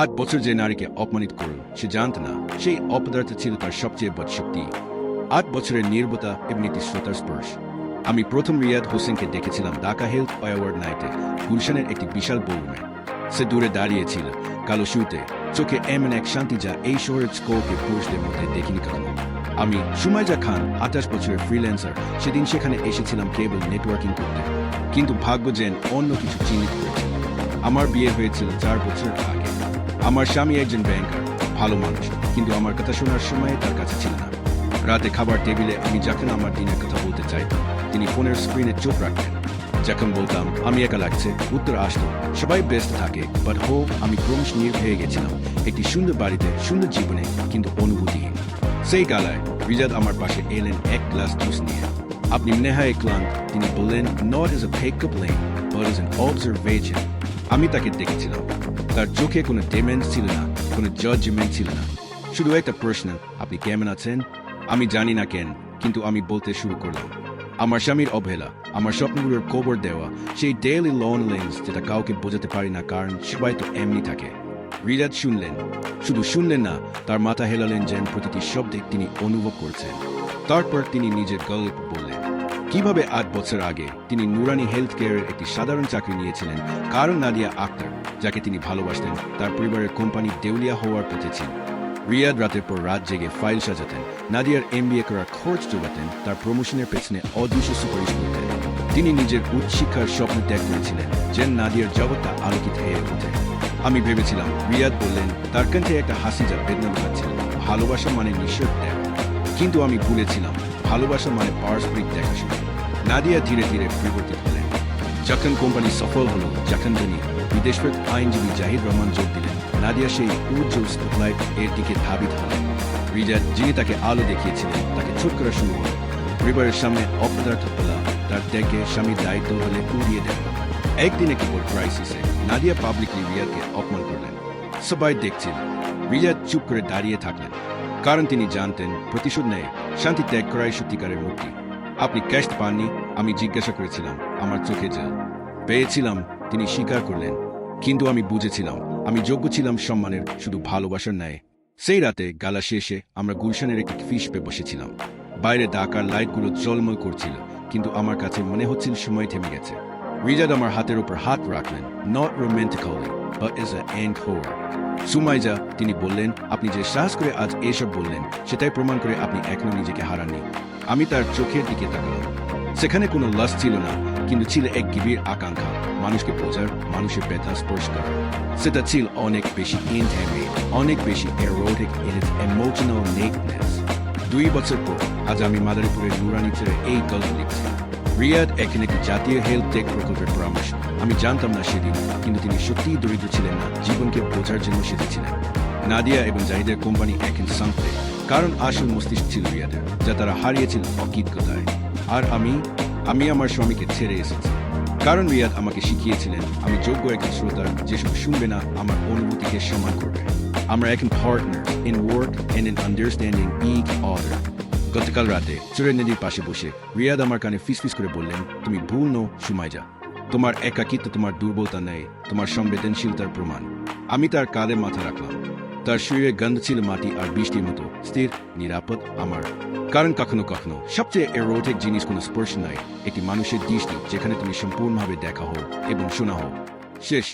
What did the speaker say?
8 বছর যে নারীকে অপমানিত করল সে জানত না সেই অপদার্থ ছিল তার সবচেয়ে বড় শক্তি। 8 বছরের নির্বতা এবং শ্রোতার স্পর্শ। আমি প্রথম রিয়াদ হোসেনকে দেখেছিলাম ঢাকা হেলথ অ্যাওয়ার্ড নাইটে গুলশানের একটি বিশাল বলরুমে। সে দূরে দাঁড়িয়েছিল, কালো শুতে, চোখে এমন এক শান্তি যা এই শহরের স্কোরকে পুরুষদের মধ্যে দেখিনি কখনো। আমি সুমাইজা খান, 28 বছরের ফ্রিল্যান্সার, সেদিন সেখানে এসেছিলাম কেবল নেটওয়ার্কিং করতে। কিন্তু ভাগ্য যেন অন্য কিছু চিহ্নিত করেছে। আমার বিয়ে হয়েছিল 4 বছর আগে। আমার স্বামী একজন ব্যাংকার, ভালো মানুষ, কিন্তু আমার কথা শোনার সময় তার কাছে ছিল না। রাতে খাবার টেবিলে আমি যখন আমার দিনের কথা বলতে চাইতাম, তিনি ফোনের স্ক্রিনে চোখ রাখতেন। যখন বলতাম আমি একা লাগছে, উত্তর আসত সবাই ব্যস্ত থাকে, বাট আমি ক্রমশ হয়ে গেছিলাম একটি সুন্দর বাড়িতে, সুন্দর জীবনে, কিন্তু অনুভূতিহীন। সেই গালায় রিজাদ আমার পাশে এলেন এক গ্লাস জুস নিয়ে। আপনি নেহায় ক্লান্ত, তিনি বললেন, not as a pickup line but as an observation. আমি তাকে দেখেছিলাম, তার চোখে কোনো ডিমেন্স ছিল না, কোনো জাজমেন্ট ছিল না, শুধু একটা প্রশ্ন, আপনি কেমন আছেন? আমি জানি না কেন, কিন্তু আমি বলতে শুরু করলাম। আমার স্বামীর অবহেলা, আমার স্বপ্নগুলোর কবর দেওয়া, সেই ডেইলি লোনলিনেস যেটা কাউকে বোঝাতে পারি না, কারণ সবাই তো এমনি থাকে। রিয়াদ শুনলেন, শুধু শুনলেন না, তার মাথা হেলালেন যেন প্রতিটি শব্দে তিনি অনুভব করছেন। তারপর তিনি নিজের গল্প বললেন, কিভাবে 8 বছর আগে তিনি নুরানি হেলথ কেয়ারের একটি সাধারণ চাকরি নিয়েছিলেন, কারণ নাদিয়া আক্তার, যাকে তিনি ভালোবাসতেন, তার পরিবারের কোম্পানি দেউলিয়া হওয়ার পথে ছিল। রিয়াদ রাতের পর রাত জেগে ফাইল সাজাতেন, নাদিয়ার MBA করার খরচ জোগাতেন, তার প্রমোশনের পেছনে অদৃশ্য সুপারিশ করতেন। তিনি নিজের উচ্চশিক্ষার স্বপ্ন ত্যাগ করেছিলেন যেন নাদিয়ার জগৎটা আলোকিত হয়ে ওঠে। আমি ভেবেছিলাম, রিয়াদ বললেন, তার কণ্ঠে একটা হাসি যা বেদনা ছিল, ভালোবাসা মানে নিঃস্বার্থ ত্যাগ। কিন্তু আমি ভুলেছিলাম, ভালোবাসা মানে পারস্পরিক দেখাশোনা। নাদিয়া ধীরে ধীরে পরিবর্তিত হলেন। যখন কোম্পানি সফল হলো, যখন তিনি বিদেশফেরত আইনজীবী জাহিদ রহমান যোগ দিলেন, নাদিয়া সেই উজ্জ্বল স্পটলাইট এর দিকে ধাবিত হলেন। রিজাদ, যিনি তাকে আলো দেখিয়েছিলেন, তাকে ছোট করা শুরু হল। পরিবারের সামনে অপদার্থ ফেলা, তার ত্যাগে স্বামীর দায়িত্ব হলে উড়িয়ে দেওয়া। একদিন একটি বড় ক্রাইসিসে নাদিয়া পাবলিকলি রিয়াদকে অপমান করলেন। সবাই দেখছেন, রিয়াদ চুপ করে দাঁড়িয়ে থাকলেন, কারণ তিনি জানতেন প্রতিশোধ নেয় শান্তি ত্যাগ করাই সত্যিকারের মুক্তি। আপনি ক্যাশ পাননি? আমি জিজ্ঞাসা করেছিলাম, আমার চোখে জল। পেয়েছিলাম, তিনি স্বীকার করলেন, কিন্তু আমি বুঝেছিলাম আমি যোগ্য ছিলাম সম্মানের, শুধু ভালোবাসার ন্যায়। সেই রাতে গালা শেষে আমরা গুলশানের একটি ফিশ পে বসেছিলাম। বাইরে ঢাকার লাইটগুলো ঝলমল করছিল, কিন্তু আমার কাছে মনে হচ্ছিল সময় থেমে গেছে। রিজাদ আমার হাতের উপর হাত রাখলেন, not romantically but as a anchor. Sumaiza, তিনি বললেন, আপনি যে সাহস করে আজ এসব বললেন, সেটাই প্রমাণ করে আপনি এখনো নিজেকে হারাননি। আমি তার চোখের দিকে তাকালাম। সেখানে কোনো লাশ ছিল না, কিন্তু ছিল এক গভীর আকাঙ্ক্ষা, মানুষকে বোঝার, মানুষের ব্যথা স্পর্শ করার। সেটা ছিল অনেক বেশি ইন্টিমেট, অনেক বেশি এরোটিক ইন ইটস ইমোশনাল নেকনেস। 2 বছর পর আজ আমি মাদারীপুরের নুরানি ছেড়ে এই গল্প লিখছি। রিয়াদ এখন একটি জাতীয় হেলথ টেক প্রকল্পের পরামর্শ। আমি জানতাম না সেদিন, কিন্তু তিনি সত্যিই দরিদ্র ছিলেন না, জীবনকে বোঝার জন্য সেজেছিলেন। নাদিয়া এবং জাহিদের কোম্পানি এখন শান্তি, কারণ আসল মস্তিষ্ক ছিল রিয়াদের, যা তারা হারিয়েছিল অজ্ঞতায়। আর আমি আমার স্বামীকে ছেড়ে এসেছি, কারণ রিয়াদ আমাকে শিখিয়েছিলেন আমি যোগ্য একজন শ্রোতার, যেসব শুনবে না আমার অনুভূতিকে সম্মান করবে। আমরা এখন partner in work and in understanding each other. গতকাল রাতে চুরের নদীর পাশে বসে রিয়াদ আমার কানে ফিসফিস করে বললেন, তুমি ভুল নও সুমাইজা, তোমার একাকিত্ব তোমার দুর্বলতা নেই, তোমার সংবেদনশীলতার প্রমাণ। আমি তার কাঁধে মাথা রাখলাম। তার শরীরে গন্ধ ছিল মাটি আর বৃষ্টির মতো স্থির, নিরাপদ আমার। কারণ কখনো কখনো সবচেয়ে এরোটিক জিনিস কোনো স্পর্শ নয়, একটি মানুষের দৃষ্টি যেখানে তুমি সম্পূর্ণভাবে দেখা হও এবং শোনা হও। শেষ।